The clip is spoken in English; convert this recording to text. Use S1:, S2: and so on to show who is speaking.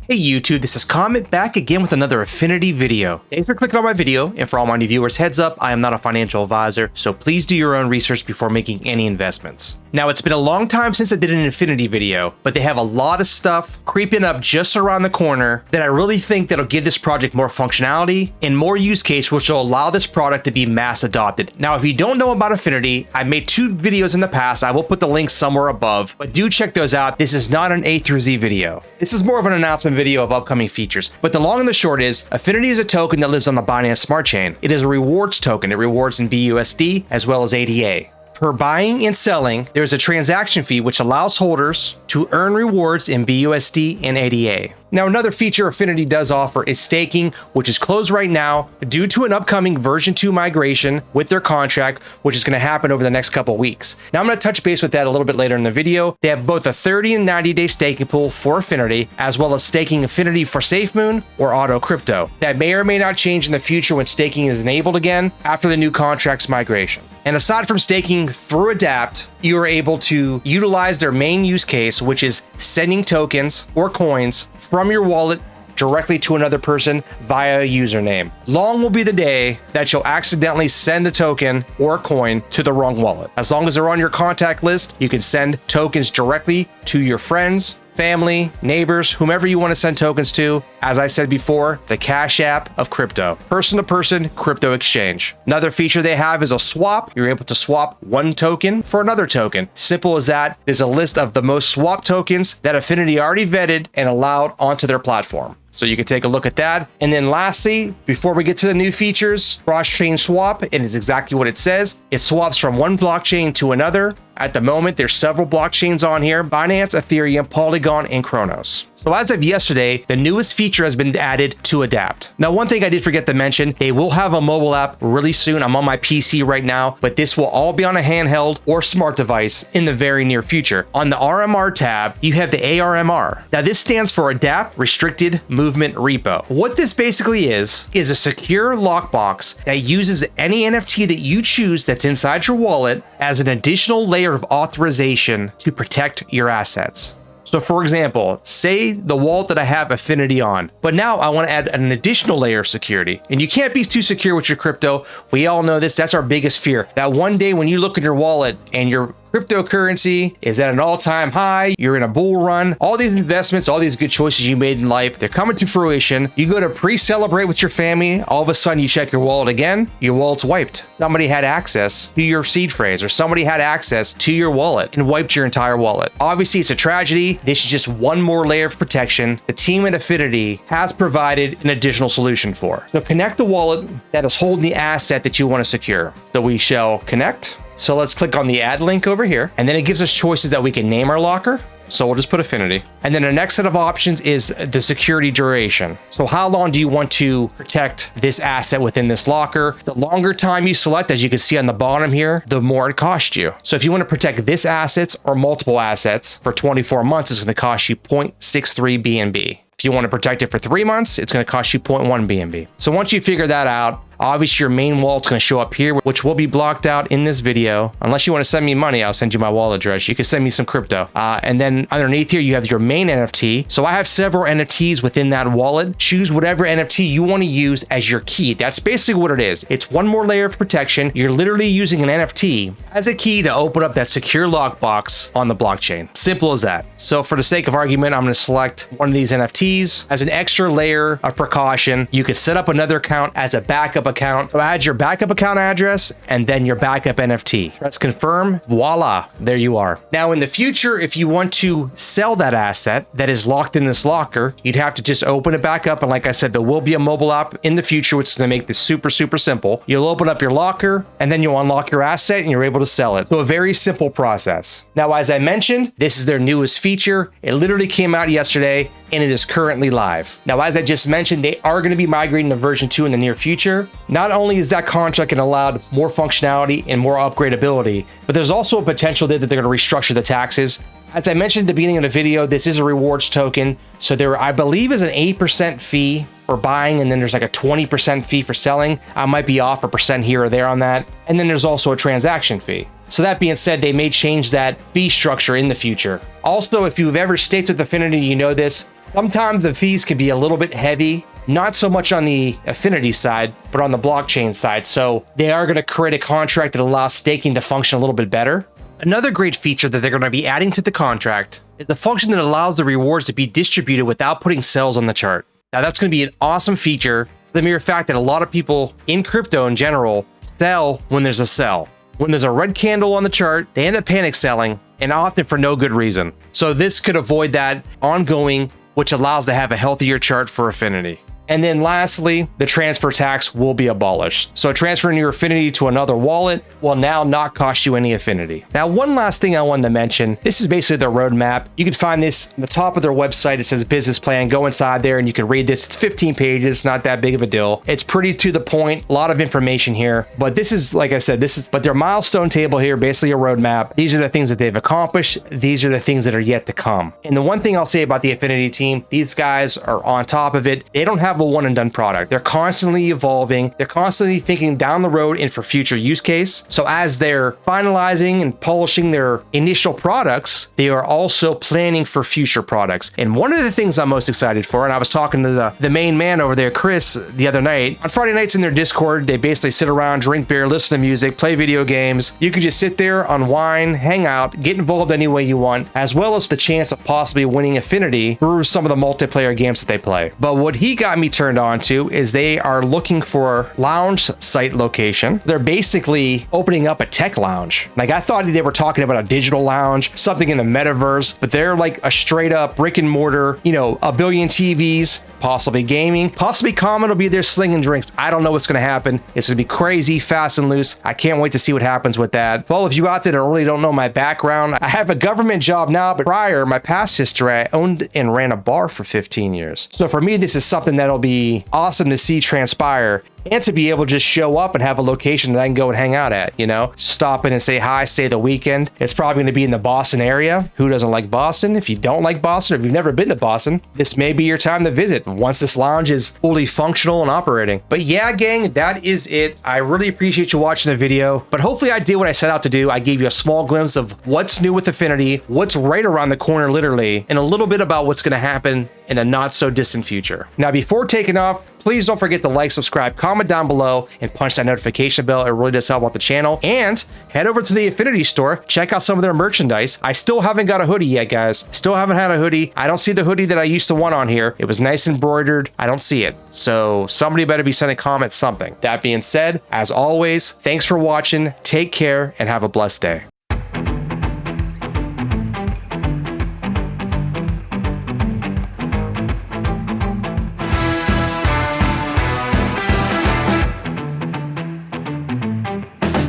S1: Hey YouTube, this is Comet back again with another Affinity video. Thanks for clicking on my video, and for all my new viewers, heads up, I am not a financial advisor, so please do your own research before making any investments. Now, it's been a long time since I did an Affinity video, but they have a lot of stuff creeping up just around the corner that I really think that'll give this project more functionality and more use case, which will allow this product to be mass adopted. Now, if you don't know about Affinity, I've made 2 videos in the past. I will put the links somewhere above, but do check those out. This is not an A through Z video. This is more of an announcement video of upcoming features. But the long and the short is, Affinity is a token that lives on the Binance Smart Chain. It is a rewards token. It rewards in BUSD as well as ADA. Per buying and selling, there's a transaction fee which allows holders to earn rewards in BUSD and ADA. Now, another feature Affinity does offer is staking, which is closed right now due to an upcoming version 2 migration with their contract, which is going to happen over the next couple weeks. Now, I'm going to touch base with that a little bit later in the video. They have both a 30 and 90-day staking pool for Affinity, as well as staking Affinity for SafeMoon or Auto Crypto. That may or may not change in the future when staking is enabled again after the new contract's migration. And aside from staking through Adapt, you are able to utilize their main use case, which is sending tokens or coins from your wallet directly to another person via a username. Long will be the day that you'll accidentally send a token or a coin to the wrong wallet. As long as they're on your contact list, you can send tokens directly to your friends, family, neighbors, whomever you want to send tokens to. As I said before, the Cash App of crypto. Person-to-person crypto exchange. Another feature they have is a swap. You're able to swap one token for another token. Simple as that. There's a list of the most swap tokens that Affinity already vetted and allowed onto their platform. So you can take a look at that. And then lastly, before we get to the new features, cross-chain swap, and it's exactly what it says. It swaps from one blockchain to another. At the moment, there's several blockchains on here: Binance, Ethereum, Polygon, and Kronos. So as of yesterday, the newest feature has been added to Adapt. Now, one thing I did forget to mention, they will have a mobile app really soon. I'm on my PC right now, but this will all be on a handheld or smart device in the very near future. On the RMR tab, you have the ARMR. Now, this stands for Adapt Restricted Movement Repo. What this basically is a secure lockbox that uses any NFT that you choose that's inside your wallet as an additional layer of authorization to protect your assets. So for example, say the wallet that I have Affinity on, but now I want to add an additional layer of security. And you can't be too secure with your crypto. We all know this. That's our biggest fear. That one day when you look at your wallet and your cryptocurrency is at an all-time high, you're in a bull run, all these investments, all these good choices you made in life, they're coming to fruition. You go to pre-celebrate with your family, all of a sudden you check your wallet again, your wallet's wiped. Somebody had access to your seed phrase, or somebody had access to your wallet and wiped your entire wallet. Obviously, it's a tragedy. This is just one more layer of protection the team at Affinity has provided an additional solution for. So connect the wallet that is holding the asset that you want to secure. So we shall connect. So let's click on the add link over here, and then it gives us choices that we can name our locker. So we'll just put Affinity. And then the next set of options is the security duration. So how long do you want to protect this asset within this locker? The longer time you select, as you can see on the bottom here, the more it costs you. So if you want to protect this assets or multiple assets for 24 months, it's going to cost you 0.63 BNB. If you want to protect it for 3 months, it's going to cost you 0.1 BNB. So once you figure that out, obviously your main wallet's going to show up here, which will be blocked out in this video. Unless you want to send me money, I'll send you my wallet address. You can send me some crypto. And then underneath here, you have your main NFT. So I have several NFTs within that wallet. Choose whatever NFT you want to use as your key. That's basically what it is. It's one more layer of protection. You're literally using an NFT as a key to open up that secure lockbox on the blockchain. Simple as that. So for the sake of argument, I'm going to select one of these NFTs as an extra layer of precaution. You could set up another account as a backup account. So add your backup account address and then your backup NFT. Press confirm. Voila, there you are. Now in the future, if you want to sell that asset that is locked in this locker, you'd have to just open it back up. And like I said, there will be a mobile app in the future, which is going to make this super simple. You'll open up your locker and then you'll unlock your asset and you're able to sell it. So a very simple process. Now, as I mentioned, this is their newest feature. It literally came out yesterday and it is currently live. Now, as I just mentioned, they are going to be migrating to version 2 in the near future. Not only is that contract and allowed more functionality and more upgradability, but there's also a potential that they're going to restructure the taxes. As I mentioned at the beginning of the video, this is a rewards token. So there, I believe, is an 8% fee for buying, and then there's like a 20% fee for selling. I might be off a percent here or there on that. And then there's also a transaction fee. So that being said, they may change that fee structure in the future. Also, if you've ever staked with Affinity, you know this. Sometimes the fees can be a little bit heavy, not so much on the Affinity side, but on the blockchain side. So they are going to create a contract that allows staking to function a little bit better. Another great feature that they're going to be adding to the contract is the function that allows the rewards to be distributed without putting cells on the chart. Now that's going to be an awesome feature for the mere fact that a lot of people in crypto in general sell when there's a sell. When there's a red candle on the chart, they end up panic selling, and often for no good reason. So this could avoid that ongoing, which allows to have a healthier chart for Affinity. And then lastly, the transfer tax will be abolished. So transferring your Affinity to another wallet will now not cost you any Affinity. Now, one last thing I wanted to mention, this is basically their roadmap. You can find this on the top of their website. It says business plan. Go inside there and you can read this. It's 15 pages, not that big of a deal. It's pretty to the point, a lot of information here. But this is, like I said, but their milestone table here, basically a roadmap. These are the things that they've accomplished. These are the things that are yet to come. And the one thing I'll say about the Affinity team, these guys are on top of it. They don't have a one and done product. They're constantly evolving. They're constantly thinking down the road and for future use case. So as they're finalizing and polishing their initial products, they are also planning for future products. And one of the things I'm most excited for, and I was talking to the main man over there, Chris, the other night, on Friday nights in their Discord, they basically sit around, drink beer, listen to music, play video games. You can just sit there, unwind, hang out, get involved any way you want, as well as the chance of possibly winning Affinity through some of the multiplayer games that they play. But what he got me turned on to is they are looking for lounge site location. They're basically opening up a tech lounge. Like, I thought they were talking about a digital lounge, something in the metaverse, but they're like a straight up brick and mortar, a billion TVs, possibly gaming, possibly Common will be there slinging drinks. I don't know what's going to happen. It's going to be crazy, fast and loose. I can't wait to see what happens with that. For all of you out there that really don't know my background, I have a government job now, but prior, my past history, I owned and ran a bar for 15 years. So for me, this is something that'll be awesome to see transpire. And to be able to just show up and have a location that I can go and hang out at, stop in and say hi, stay the weekend. It's probably going to be in the Boston area. Who doesn't like Boston? If you don't like Boston, or if you've never been to Boston, this may be your time to visit once this lounge is fully functional and operating. But yeah, gang, that is it. I really appreciate you watching the video, but hopefully I did what I set out to do. I gave you a small glimpse of what's new with Affinity, what's right around the corner, literally, and a little bit about what's going to happen in a not so distant future. Now, before taking off, please don't forget to like, subscribe, comment down below, and punch that notification bell. It really does help out the channel. And head over to the Affinity store. Check out some of their merchandise. I still haven't got a hoodie yet, guys. Still haven't had a hoodie. I don't see the hoodie that I used to want on here. It was nice embroidered. I don't see it. So somebody better be sending comments something. That being said, as always, thanks for watching. Take care and have a blessed day.